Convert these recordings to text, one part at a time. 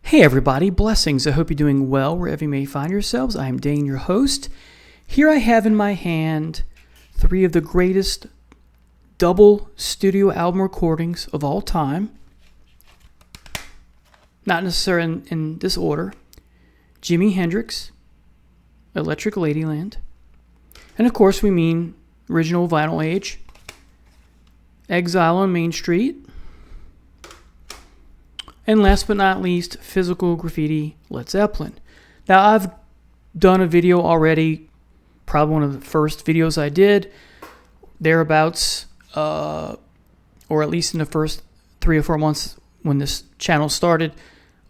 Hey everybody, blessings. I hope you're doing well wherever you may find yourselves. I am Dane, your host. Here I have in my hand 3 of the greatest double studio album recordings of all time. Not necessarily in this order. Jimi Hendrix, Electric Ladyland, and of course we mean original Vinyl Age, Exile on Main Street, and last but not least, Physical Graffiti, Led Zeppelin. Now, I've done a video already, probably one of the first videos I did, thereabouts, or at least in the first 3 or 4 months when this channel started,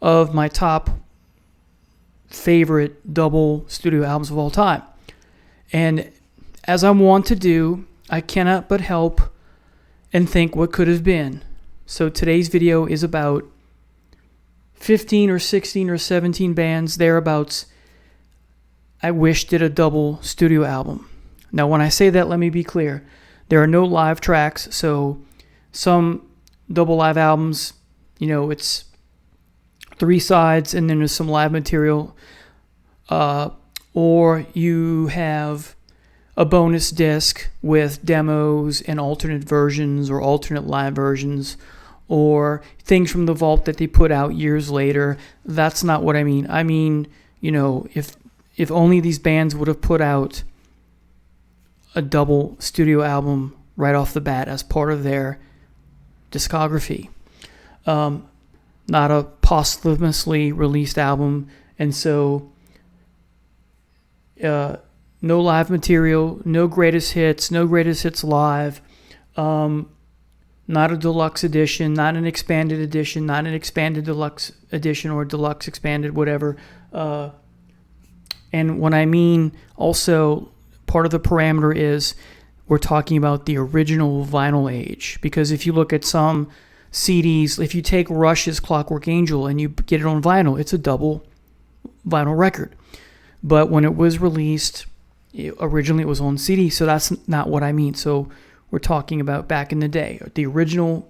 of my top favorite double studio albums of all time. And as I want to do, I cannot but help and think what could have been. So today's video is about 15 or 16 or 17 bands thereabouts I wish did a double studio album. Now when I say that, let me be clear. There are no live tracks, so some double live albums, it's 3 sides and then there's some live material, or you have a bonus disc with demos and alternate versions or alternate live versions, or things from the vault that they put out years later. That's not what I mean. I mean, if only these bands would have put out a double studio album right off the bat as part of their discography. Not a posthumously released album, and so no live material, no greatest hits live, not a deluxe edition, not an expanded edition, not an expanded deluxe edition or deluxe expanded, whatever. And when I mean also, part of the parameter is we're talking about the original Vinyl Age. Because if you look at some CDs, if you take Rush's Clockwork Angel and you get it on vinyl, it's a double vinyl record. But when it was released, originally it was on CD, so that's not what I mean. So we're talking about back in the day, the original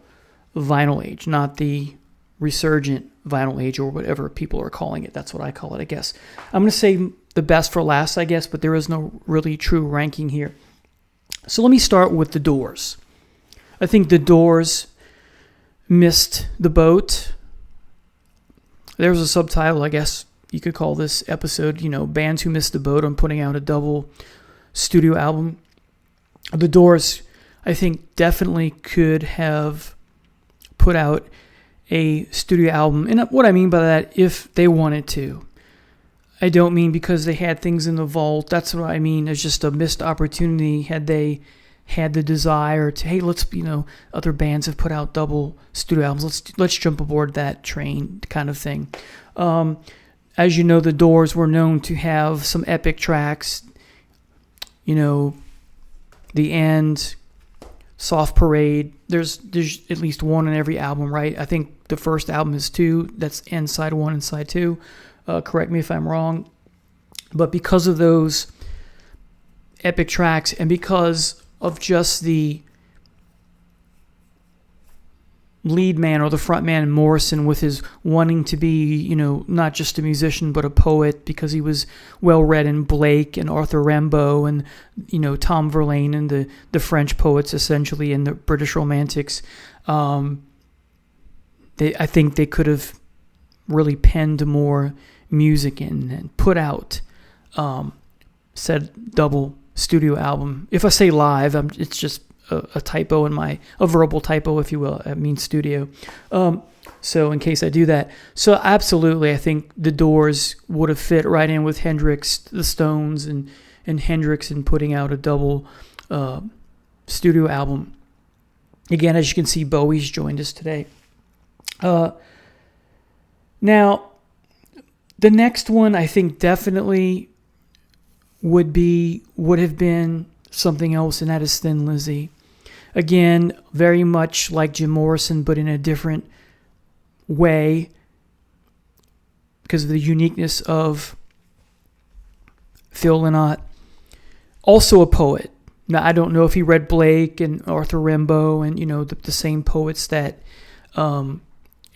Vinyl Age, not the resurgent Vinyl Age or whatever people are calling it. That's what I call it, I guess. I'm going to say the best for last, I guess, but there is no really true ranking here. So let me start with The Doors. I think The Doors missed the boat. There's a subtitle, I guess you could call this episode, Bands Who Missed the Boat on putting out a double studio album. The Doors, I think, definitely could have put out a studio album. And what I mean by that, if they wanted to. I don't mean because they had things in the vault. That's what I mean. It's just a missed opportunity had they had the desire to, hey, let's, other bands have put out double studio albums. Let's jump aboard that train kind of thing. As you know, the Doors were known to have some epic tracks. The End, Soft Parade. There's at least one in every album, right? I think the first album is 2. That's End Side 1 and Side 2. Correct me if I'm wrong. But because of those epic tracks and because of just the lead man or the front man, Morrison, with his wanting to be, not just a musician but a poet, because he was well read in Blake and Arthur Rimbaud and, Tom Verlaine and the French poets, essentially, and the British Romantics. I think they could have really penned more music and put out said double studio album. If I say live, it's just a typo a verbal typo, if you will. I mean studio. So in case I do that. So absolutely, I think the Doors would have fit right in with Hendrix, the Stones, and Hendrix in putting out a double studio album. Again, as you can see, Bowie's joined us today. Now, the next one I think definitely would have been something else, and that is Thin Lizzy. Again, very much like Jim Morrison, but in a different way because of the uniqueness of Phil Lynott. Also a poet. Now, I don't know if he read Blake and Arthur Rimbaud and, the same poets that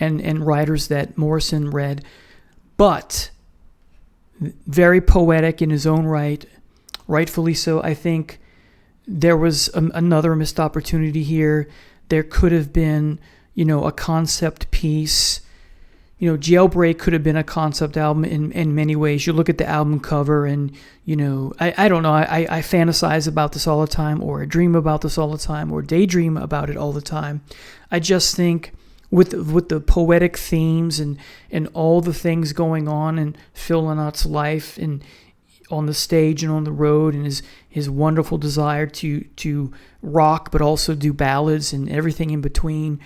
and writers that Morrison read, but very poetic in his own right, rightfully so. I think there was another missed opportunity here. There could have been, a concept piece. Jailbreak could have been a concept album in many ways. You look at the album cover and, I don't know, I fantasize about this all the time, or I dream about this all the time, or daydream about it all the time. I just think with the poetic themes and all the things going on in Phil Lynot's life and on the stage and on the road, and his wonderful desire to rock but also do ballads and everything in between,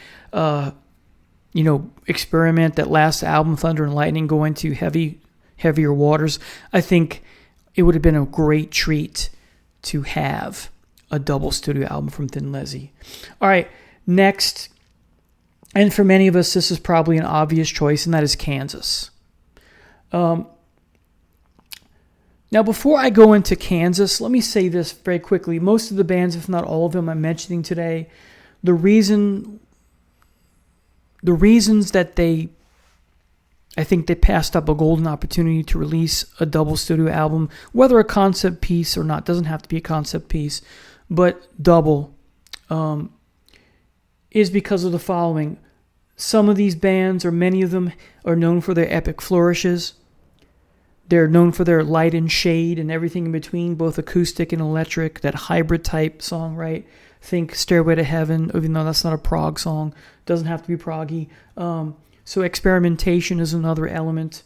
experiment, that last album, Thunder and Lightning, go into heavier waters. I think it would have been a great treat to have a double studio album from Thin Lizzy. All right, next, and for many of us, this is probably an obvious choice, and that is Kansas. Now, before I go into Kansas, let me say this very quickly. Most of the bands, if not all of them I'm mentioning today, the reasons that I think they passed up a golden opportunity to release a double studio album, whether a concept piece or not, doesn't have to be a concept piece, but double, is because of the following. Some of these bands, or many of them, are known for their epic flourishes. They're known for their light and shade and everything in between, both acoustic and electric, that hybrid type song, right? Think Stairway to Heaven, even though that's not a prog song. Doesn't have to be proggy. So experimentation is another element.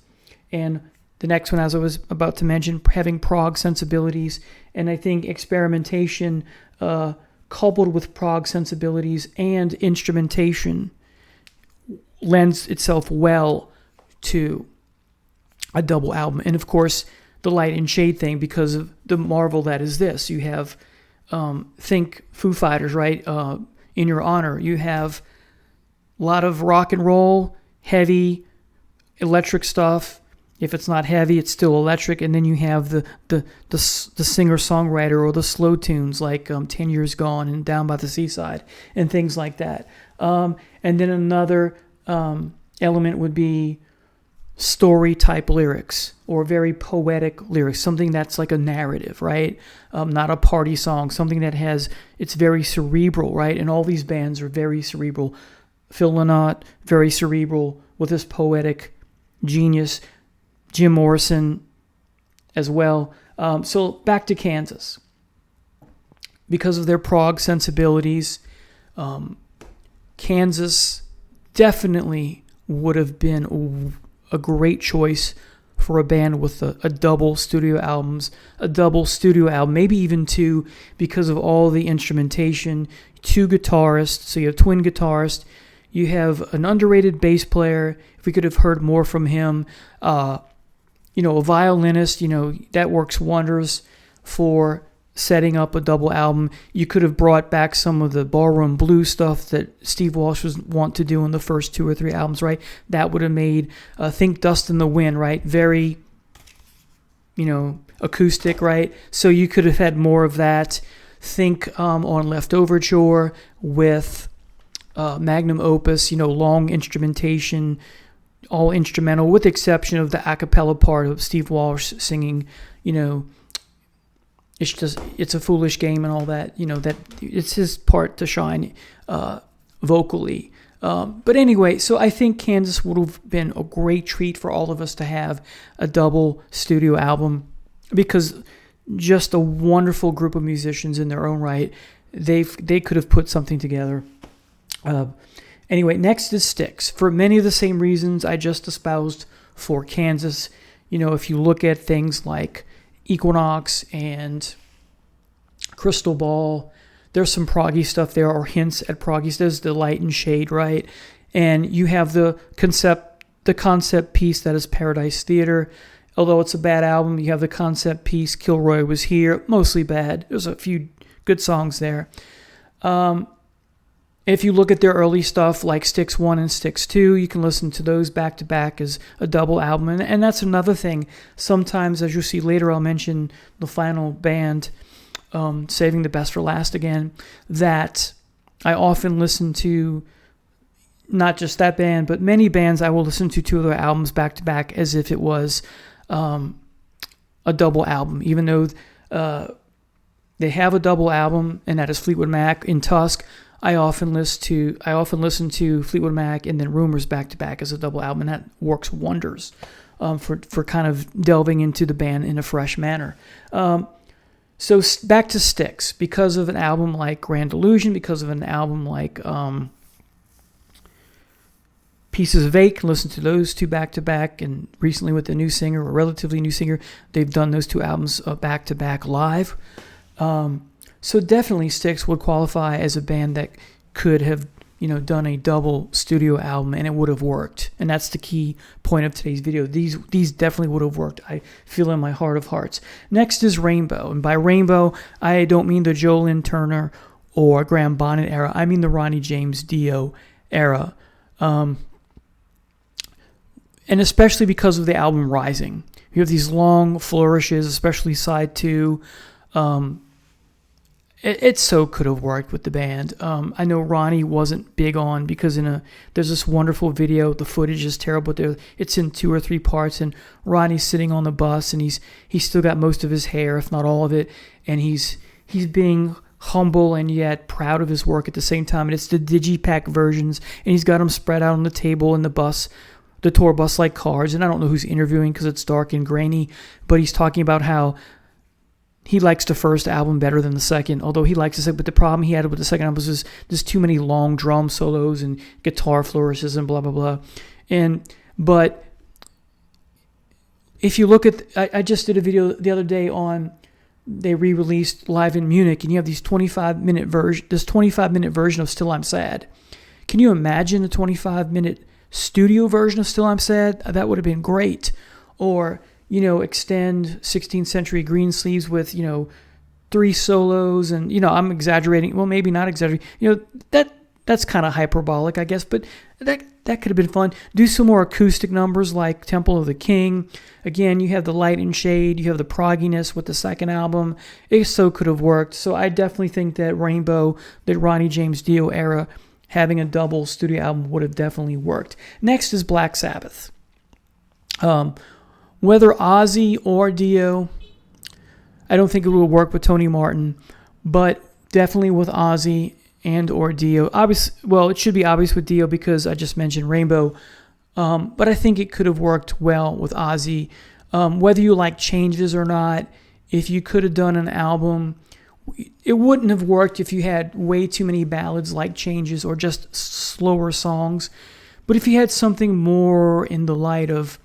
And the next one, as I was about to mention, having prog sensibilities. And I think experimentation coupled with prog sensibilities and instrumentation lends itself well to a double album. And of course, the light and shade thing, because of the marvel that is this. You have, think Foo Fighters, right? In Your Honor. You have a lot of rock and roll, heavy, electric stuff. If it's not heavy, it's still electric. And then you have the singer-songwriter or the slow tunes like 10 Years Gone and Down by the Seaside and things like that. And then another element would be story-type lyrics or very poetic lyrics, something that's like a narrative, right? Not a party song, something that it's very cerebral, right? And all these bands are very cerebral. Phil Lynott, very cerebral with his poetic genius. Jim Morrison as well. So back to Kansas. Because of their prog sensibilities, Kansas definitely would have been a great choice for a band with a double studio album, maybe even two, because of all the instrumentation, two guitarists, so you have twin guitarists, you have an underrated bass player, if we could have heard more from him, a violinist, that works wonders for setting up a double album. You could have brought back some of the ballroom blues stuff that Steve Walsh was wont to do in the first 2 or 3 albums, right? That would have made, think Dust in the Wind, right? Very, acoustic, right? So you could have had more of that. Think on Left Overture with Magnum Opus, long instrumentation, all instrumental, with the exception of the a cappella part of Steve Walsh singing, it's a foolish game and all that, that it's his part to shine vocally. But anyway, so I think Kansas would have been a great treat for all of us to have a double studio album, because just a wonderful group of musicians in their own right. They could have put something together. Anyway, next is Styx. For many of the same reasons I just espoused for Kansas. If you look at things like Equinox and Crystal Ball, there's some proggy stuff there, or hints at proggy. There's the light and shade, right? And you have the concept piece that is Paradise Theater. Although it's a bad album, you have the concept piece Kilroy Was Here, mostly bad. There's a few good songs there. If you look at their early stuff like Styx 1 and Styx 2, you can listen to those back to back as a double album. And that's another thing. Sometimes, as you'll see later, I'll mention the final band, Saving the Best for Last again, that I often listen to not just that band, but many bands, I will listen to two of their albums back to back as if it was a double album, even though they have a double album, and that is Fleetwood Mac. In Tusk, I often listen to Fleetwood Mac and then Rumors back to back as a double album, and that works wonders for kind of delving into the band in a fresh manner. So back to Styx, because of an album like Grand Illusion, because of an album like Pieces of Eight, listen to those two back to back, and recently with the new singer, or relatively new singer, they've done those two albums back to back live. So definitely Styx would qualify as a band that could have, done a double studio album, and it would have worked. And that's the key point of today's video. These definitely would have worked, I feel in my heart of hearts. Next is Rainbow. And by Rainbow, I don't mean the Joe Lynn Turner or Graham Bonnet era. I mean the Ronnie James Dio era. And especially because of the album Rising. You have these long flourishes, especially side 2. It so could have worked with the band. I know Ronnie wasn't big on, because there's this wonderful video. The footage is terrible. It's in 2 or 3 parts, and Ronnie's sitting on the bus, and he's still got most of his hair, if not all of it, and he's being humble and yet proud of his work at the same time. And it's the digipack versions, and he's got them spread out on the table in the bus, the tour bus, like cards. And I don't know who's interviewing because it's dark and grainy, but he's talking about how he likes the first album better than the second, although he likes the second. But the problem he had with the second album was just too many long drum solos and guitar flourishes and blah, blah, blah. But if you look at, I just did a video the other day on, they re-released Live in Munich, and you have this 25-minute version of Still I'm Sad. Can you imagine a 25-minute studio version of Still I'm Sad? That would have been great. Or extend 16th Century Greensleeves with, 3 solos, and, I'm exaggerating. Well, maybe not exaggerating. That's kind of hyperbolic, I guess, but that could have been fun. Do some more acoustic numbers like Temple of the King. Again, you have the light and shade. You have the progginess with the second album. It so could have worked. So I definitely think that Rainbow, the Ronnie James Dio era, having a double studio album would have definitely worked. Next is Black Sabbath. Whether Ozzy or Dio, I don't think it will work with Tony Martin, but definitely with Ozzy and or Dio. It should be obvious with Dio because I just mentioned Rainbow, but I think it could have worked well with Ozzy. Whether you like Changes or not, if you could have done an album, it wouldn't have worked if you had way too many ballads like Changes or just slower songs. But if you had something more in the light of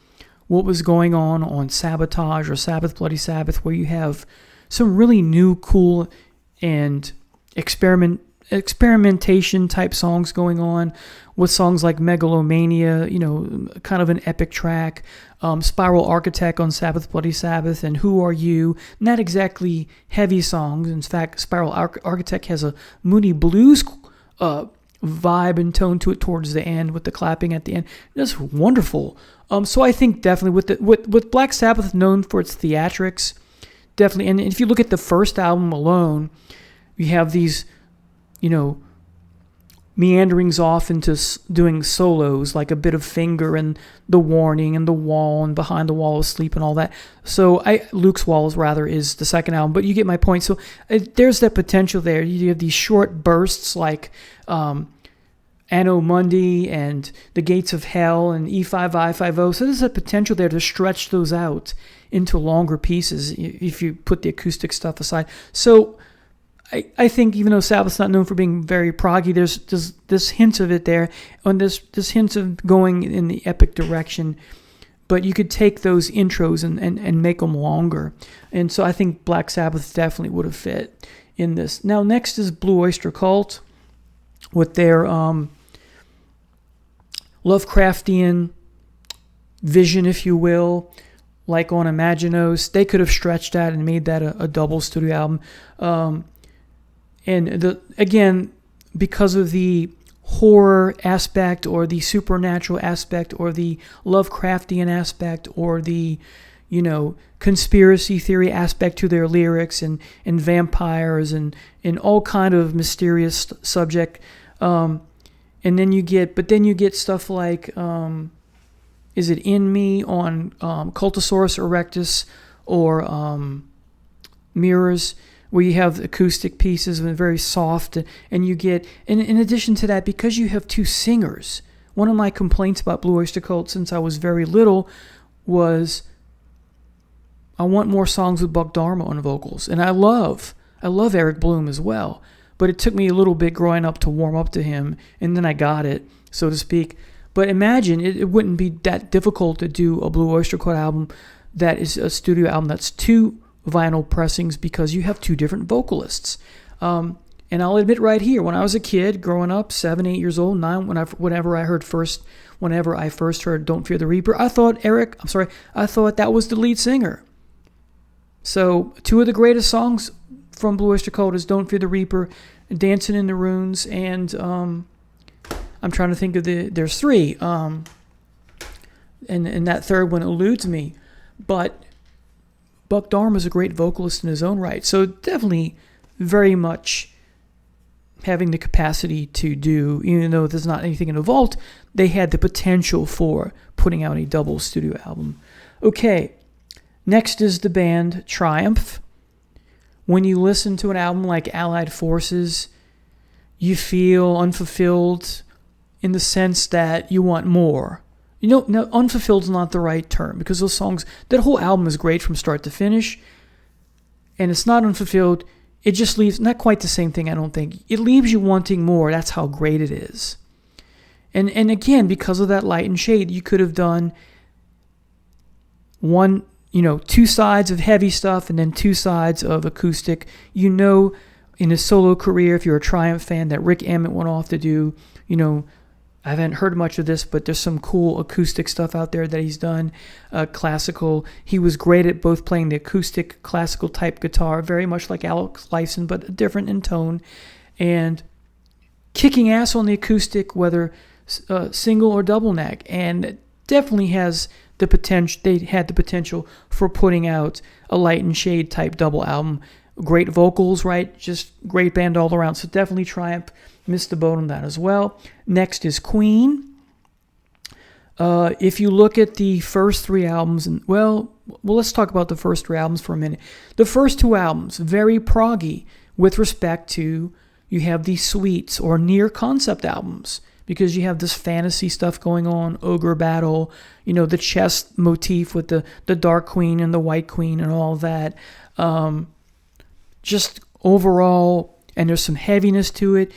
what was going on Sabotage or Sabbath Bloody Sabbath, where you have some really new, cool, and experimentation type songs going on, with songs like Megalomania, kind of an epic track, Spiral Architect on Sabbath Bloody Sabbath, and Who Are You? Not exactly heavy songs. In fact, Spiral Architect has a Moody Blues vibe and tone to it towards the end, with the clapping at the end. That's wonderful. So I think definitely with Black Sabbath, known for its theatrics, definitely. And if you look at the first album alone, you have these, meanderings off into doing solos, like A Bit of Finger and The Warning and The Wall and Behind the Wall of Sleep and all that. So Luke's Walls rather is the second album, but you get my point. So there's that potential there. You have these short bursts like Anno Mundi and The Gates of Hell and E5I50. So there's a potential there to stretch those out into longer pieces if you put the acoustic stuff aside. So I think even though Sabbath's not known for being very proggy, there's this hint of it there, and this hint of going in the epic direction. But you could take those intros and make them longer. And so I think Black Sabbath definitely would have fit in this. Now, next is Blue Oyster Cult with their Lovecraftian vision, if you will, like on Imaginos. They could have stretched that and made that a double studio album. And again, because of the horror aspect or the supernatural aspect or the Lovecraftian aspect or the, conspiracy theory aspect to their lyrics and vampires and all kind of mysterious subject, And then you get stuff like, is it In Me on Cultosaurus Erectus, or Mirrors, where you have acoustic pieces and very soft, and you get, and in addition to that, because you have two singers, one of my complaints about Blue Oyster Cult since I was very little was I want more songs with Buck Dharma on vocals. And I love Eric Bloom as well. But it took me a little bit growing up to warm up to him, and then I got it, so to speak. But imagine, it wouldn't be that difficult to do a Blue Oyster Cult album that is a studio album that's two vinyl pressings, because you have two different vocalists. And I'll admit right here, when I was a kid, growing up, 7, 8 years old, 9, whenever I first heard Don't Fear the Reaper, I thought that was the lead singer. So two of the greatest songs from Blue Oyster Cult is Don't Fear the Reaper, Dancing in the Ruins, and I'm trying to think of there's three, and that third one eludes me, but Buck Dharma is a great vocalist in his own right, so definitely very much having the capacity to do, even though there's not anything in the vault, they had the potential for putting out a double studio album. Okay, next is the band Triumph. When you listen to an album like Allied Forces, you feel unfulfilled in the sense that you want more. Now, unfulfilled is not the right term, because those songs, that whole album is great from start to finish, and it's not unfulfilled. It just leaves, not quite the same thing, I don't think. It leaves you wanting more. That's how great it is. And again, because of that light and shade, you could have done two sides of heavy stuff and then two sides of acoustic. In his solo career, if you're a Triumph fan, that Rick Emmett went off to do, I haven't heard much of this, but there's some cool acoustic stuff out there that he's done. Classical. He was great at both playing the acoustic, classical type guitar, very much like Alex Lifeson, but different in tone, and kicking ass on the acoustic, whether single or double neck, and definitely has the potential. They had the potential for putting out a light and shade type double album. Great vocals, right? Just great band all around. So definitely Triumph missed the boat on that as well. Next is Queen. If you look at the first three albums, let's talk about the first three albums for a minute. The first two albums, very proggy with respect to, you have these suites or near concept albums, because you have this fantasy stuff going on, ogre battle, the chess motif with the dark queen and the white queen and all that. Just overall, and there's some heaviness to it.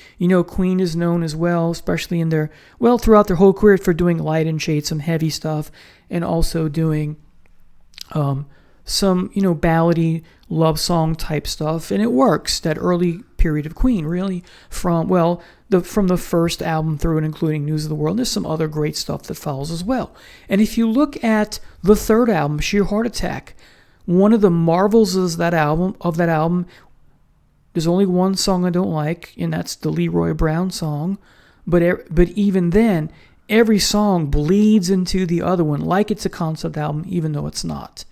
Queen is known as well, especially throughout their whole career, for doing light and shade, some heavy stuff, and also doing some, ballady love song type stuff. And it works, that early period of Queen, really, from the first album through and including News of the World. There's some other great stuff that follows as well. And if you look at the third album, Sheer Heart Attack, one of the marvels of that album, there's only one song I don't like, and that's the Leroy Brown song. But even then, every song bleeds into the other one like it's a concept album, even though it's not.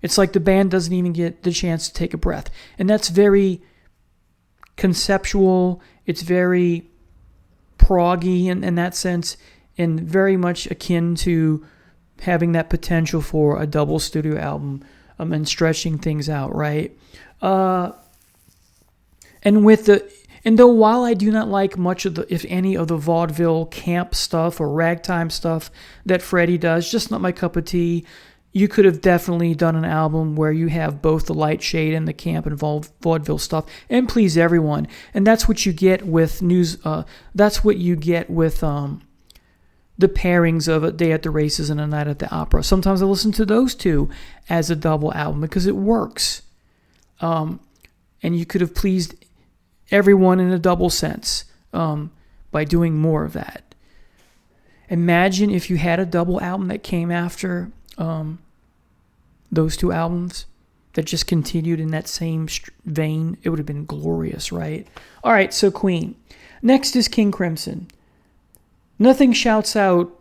It's like the band doesn't even get the chance to take a breath. And that's very conceptual. It's very proggy in that sense, and very much akin to having that potential for a double studio album, and stretching things out, right? And though while I do not like much of if any of the vaudeville camp stuff or ragtime stuff that Freddie does, just not my cup of tea, you could have definitely done an album where you have both the light shade and the camp and vaudeville stuff and please everyone. And that's what you get with that's what you get with the pairings of A Day at the Races and A Night at the Opera. Sometimes I listen to those two as a double album because it works. And you could have pleased everyone in a double sense by doing more of that. Imagine if you had a double album that came after those two albums that just continued in that same vein. It would have been glorious, right? All right, so Queen. Next is King Crimson. Nothing shouts out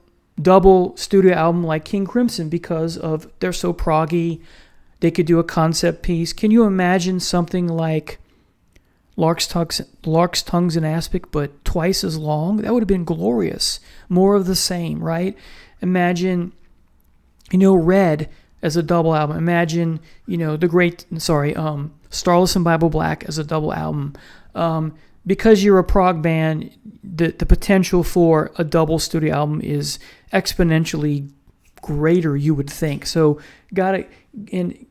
double studio album like King Crimson because of they're so proggy. They could do a concept piece. Can you imagine something like Lark's Tongues and Aspic, but twice as long. That would have been glorious. More of the same, right? Imagine, Red as a double album. Imagine, Starless and Bible Black as a double album. Because you're a prog band, the potential for a double studio album is exponentially greater, you would think. So, and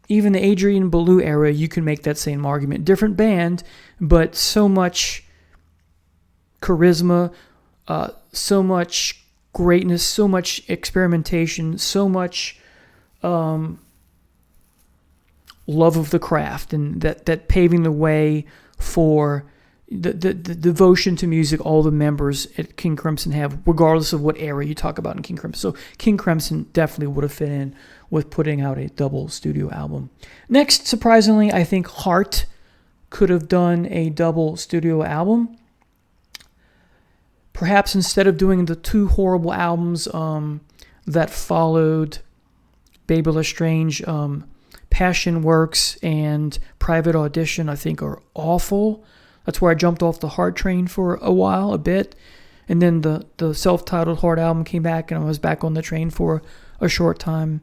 even the Adrian Belew era, you can make that same argument. Different band, but so much charisma, so much greatness, so much experimentation, so much love of the craft, and that paving the way for the devotion to music all the members at King Crimson have, regardless of what era you talk about in King Crimson. So King Crimson definitely would have fit in with putting out a double studio album. Next, surprisingly, I think Heart could have done a double studio album. Perhaps instead of doing the two horrible albums that followed Baby Lestrange, Passion Works and Private Audition, I think, are awful. That's where I jumped off the Heart train for a bit. And then the self-titled Heart album came back, and I was back on the train for a short time.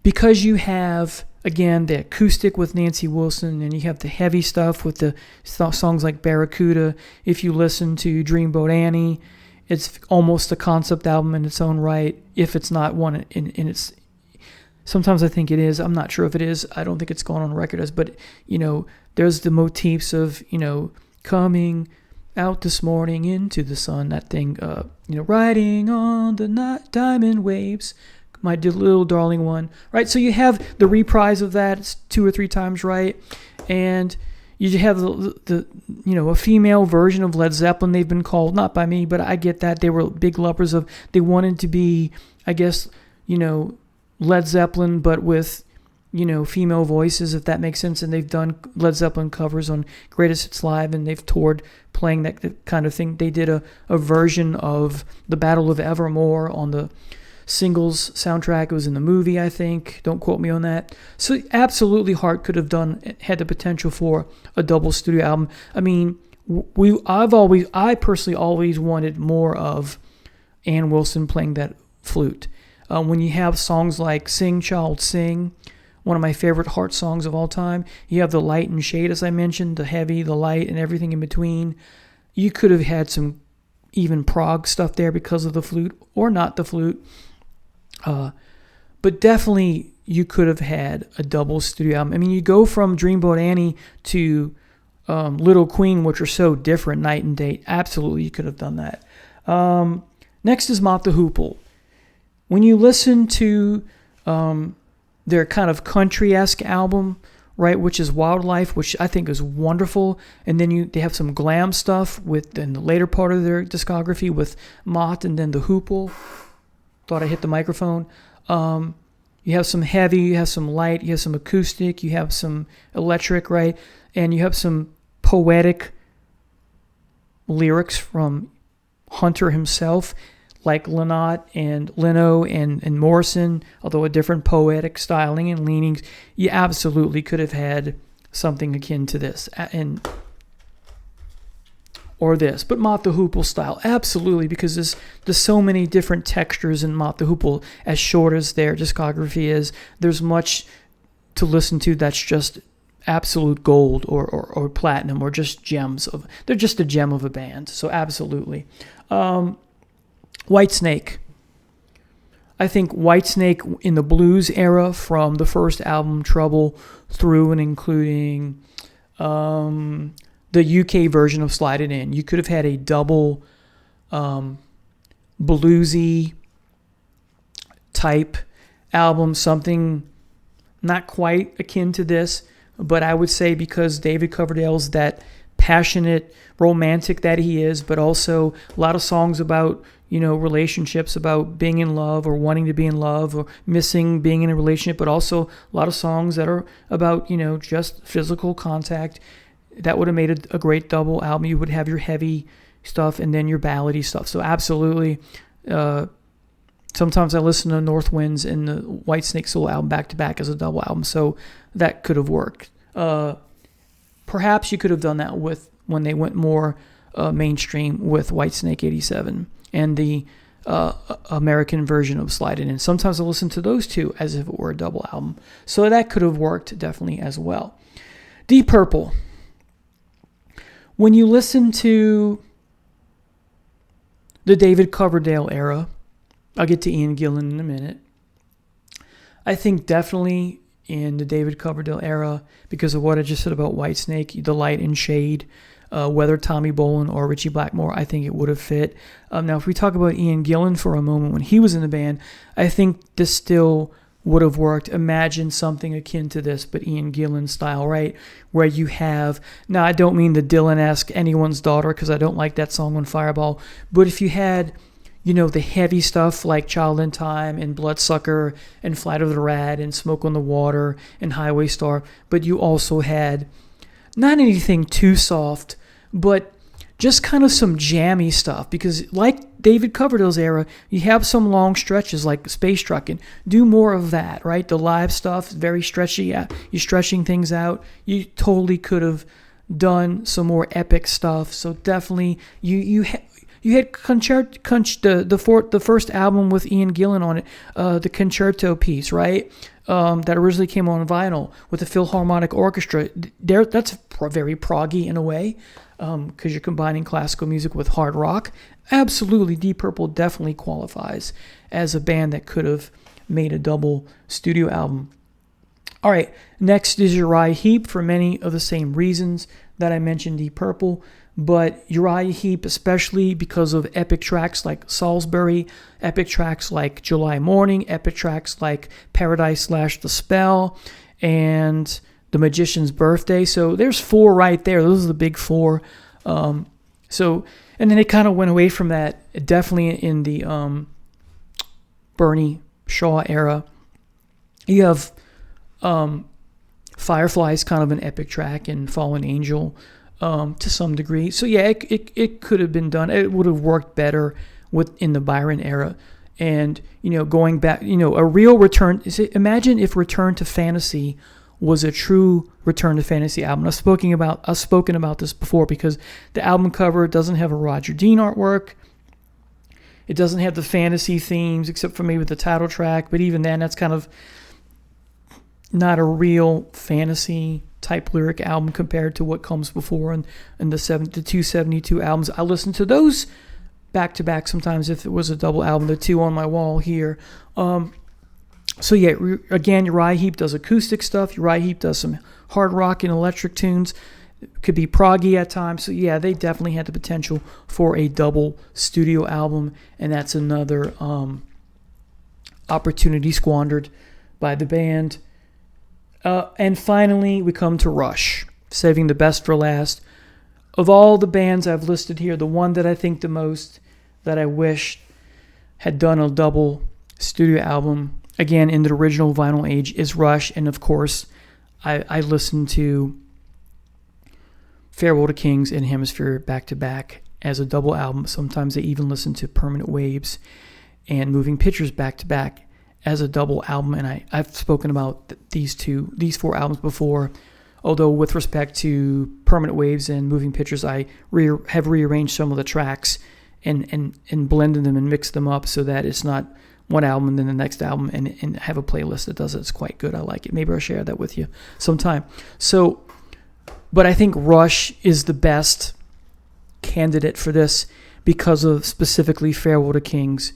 Because you have, again, the acoustic with Nancy Wilson, and you have the heavy stuff with the songs like Barracuda. If you listen to Dreamboat Annie, it's almost a concept album in its own right, if it's not one in its... Sometimes I think it is. I'm not sure if it is. I don't think it's gone on record as, but, there's the motifs of, coming out this morning into the sun, that thing, riding on the diamond waves, my little darling one, right? So you have the reprise of that. It's 2 or 3 times, right? And you have the a female version of Led Zeppelin, they've been called, not by me, but I get that. They were big lovers of, they wanted to be, I guess, Led Zeppelin, but with, female voices, if that makes sense. And they've done Led Zeppelin covers on Greatest Hits Live, and they've toured playing that kind of thing. They did a version of the Battle of Evermore on the Singles soundtrack. It was in the movie, I think. Don't quote me on that. So absolutely, Heart could have had the potential for a double studio album. I mean, I personally always wanted more of Ann Wilson playing that flute. When you have songs like Sing Child Sing, one of my favorite Heart songs of all time, you have the light and shade, as I mentioned, the heavy, the light, and everything in between. You could have had some even prog stuff there because of the flute, or not the flute. But definitely you could have had a double studio album. I mean, you go from Dreamboat Annie to Little Queen, which are so different night and day. Absolutely, you could have done that. Next is Mott the Hoople. When you listen to their kind of country-esque album, right, which is Wildlife, which I think is wonderful, and then they have some glam stuff in the later part of their discography with Mott and then the Hoople. Thought I hit the microphone. You have some heavy, you have some light, you have some acoustic, you have some electric, right, and you have some poetic lyrics from Hunter himself, like Lynott and Leno and Morrison, although a different poetic styling and leanings. You absolutely could have had something akin to this, or this, but Mott the Hoople style, absolutely, because there's so many different textures in Mott the Hoople. As short as their discography is, there's much to listen to that's just absolute gold or platinum or just gems. They're just a gem of a band, so absolutely. Whitesnake. I think Whitesnake in the blues era, from the first album Trouble through and including the UK version of Slide It In, you could have had a double bluesy type album, something not quite akin to this, but I would say because David Coverdale's that passionate romantic that he is, but also a lot of songs about, relationships, about being in love or wanting to be in love or missing being in a relationship, but also a lot of songs that are about, just physical contact. That would have made a great double album. You would have your heavy stuff and then your ballady stuff. So absolutely, Sometimes I listen to North Winds and the Whitesnake solo album back to back as a double album, so that could have worked. Perhaps you could have done that with when they went more mainstream with Whitesnake 87 and the American version of Slide It In. Sometimes I listen to those two as if it were a double album, so that could have worked definitely as well. Deep Purple. When you listen to the David Coverdale era, I'll get to Ian Gillan in a minute. I think definitely in the David Coverdale era, because of what I just said about Whitesnake, the light and shade, whether Tommy Bolin or Richie Blackmore, I think it would have fit. Now, if we talk about Ian Gillan for a moment, when he was in the band, I think this still would have worked. Imagine something akin to this, but Ian Gillan style, right? Where you have, now I don't mean the Dylan-esque Anyone's Daughter, because I don't like that song on Fireball, but if you had, the heavy stuff like Child in Time and Bloodsucker and Flight of the Rat and Smoke on the Water and Highway Star, but you also had not anything too soft, but just kind of some jammy stuff, because like David Coverdale's era, you have some long stretches like Space Truckin'. Do more of that, right? The live stuff, very stretchy. You're stretching things out. You totally could have done some more epic stuff. So definitely, you had the first album with Ian Gillan on it, the concerto piece, right? That originally came on vinyl with the Philharmonic Orchestra. That's very proggy in a way, because you're combining classical music with hard rock. Absolutely, Deep Purple definitely qualifies as a band that could have made a double studio album. All right, next is Uriah Heep for many of the same reasons that I mentioned Deep Purple, but Uriah Heep especially because of epic tracks like Salisbury, epic tracks like July Morning, epic tracks like Paradise / The Spell, and The Magician's Birthday. So there's 4 right there. Those are the big 4. And then they kind of went away from that, definitely in the Bernie Shaw era. You have Firefly's kind of an epic track, and Fallen Angel to some degree. So yeah, it could have been done. It would have worked better in the Byron era. And, going back, a real return. Imagine if Return to Fantasy was a true Return to Fantasy album. I've spoken about this before, because the album cover doesn't have a Roger Dean artwork. It doesn't have the fantasy themes, except for maybe the title track. But even then, that's kind of not a real fantasy type lyric album compared to what comes before in the 272 albums. I listen to those back to back sometimes if it was a double album, the 2 on my wall here. So yeah, again, Uriah Heep does acoustic stuff. Uriah Heep does some hard rock and electric tunes. It could be proggy at times. So yeah, they definitely had the potential for a double studio album, and that's another opportunity squandered by the band. And finally, we come to Rush, saving the best for last. Of all the bands I've listed here, the one that I think the most that I wish had done a double studio album, again, in the original vinyl age, is Rush. And of course, I listened to Farewell to Kings and Hemisphere back to back as a double album. Sometimes I even listen to Permanent Waves and Moving Pictures back to back as a double album. And I've spoken about these 4 albums before. Although with respect to Permanent Waves and Moving Pictures, I have rearranged some of the tracks and blended them and mixed them up so that it's not one album and then the next album, and have a playlist that does it. It's quite good. I like it. Maybe I'll share that with you sometime. So, but I think Rush is the best candidate for this because of specifically Farewell to Kings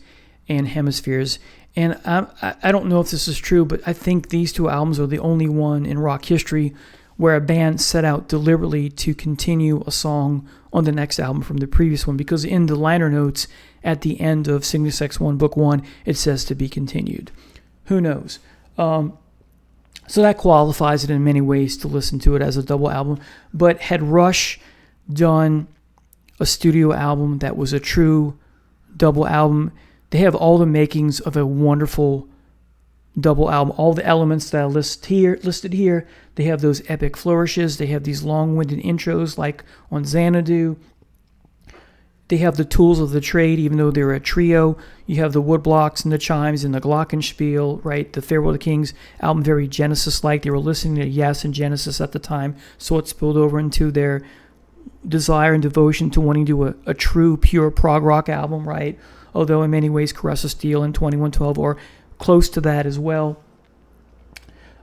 and Hemispheres. And I don't know if this is true, but I think these 2 albums are the only one in rock history where a band set out deliberately to continue a song on the next album from the previous one, because in the liner notes at the end of Cygnus X1 Book 1, it says to be continued. Who knows? So that qualifies it in many ways to listen to it as a double album. But had Rush done a studio album that was a true double album, they have all the makings of a wonderful double album. All the elements that I listed here, they have those epic flourishes. They have these long-winded intros like on Xanadu. They have the tools of the trade, even though they're a trio. You have the wood blocks and the chimes and the glockenspiel, right? The Farewell to Kings album, very Genesis-like. They were listening to Yes and Genesis at the time, so it spilled over into their desire and devotion to wanting to do a true, pure prog rock album, right? Although in many ways, Caress of Steel and 2112 are close to that as well.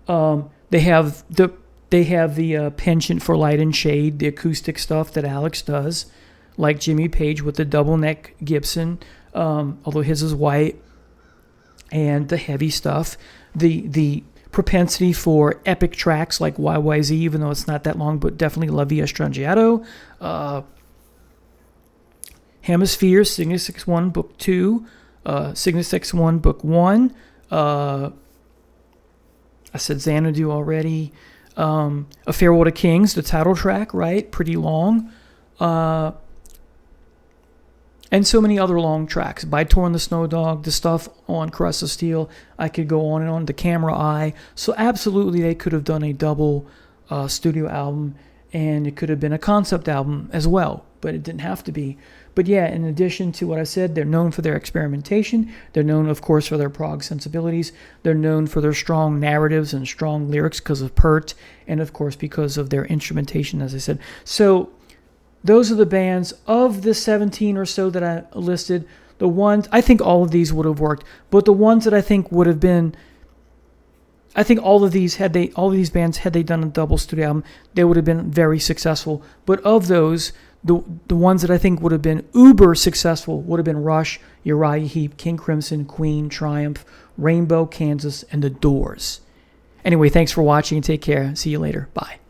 They have the penchant for light and shade, the acoustic stuff that Alex does, like Jimmy Page with the double neck Gibson, although his is white, and the heavy stuff, the propensity for epic tracks like YYZ, even though it's not that long, but definitely La Via Strangiato, Hemisphere, Cygnus X1 Book 2, Cygnus X1 Book 1, I said Xanadu already, A Farewell to Kings, the title track, right, pretty long, and so many other long tracks. By Torn the Snow Dog, the stuff on Caress of Steel, I could go on and on. The Camera Eye. So absolutely they could have done a double studio album, and it could have been a concept album as well, but it didn't have to be. But yeah, in addition to what I said, they're known for their experimentation. They're known, of course, for their prog sensibilities. They're known for their strong narratives and strong lyrics because of Pert, and of course because of their instrumentation, as I said. So those are the bands of the 17 or so that I listed. The ones, I think all of these would have worked, but the ones that I think would have been, I think all of these bands, had they done a double studio album, they would have been very successful. But of those, the ones that I think would have been uber successful would have been Rush, Uriah Heep, King Crimson, Queen, Triumph, Rainbow, Kansas, and The Doors. Anyway, thanks for watching and take care. See you later. Bye.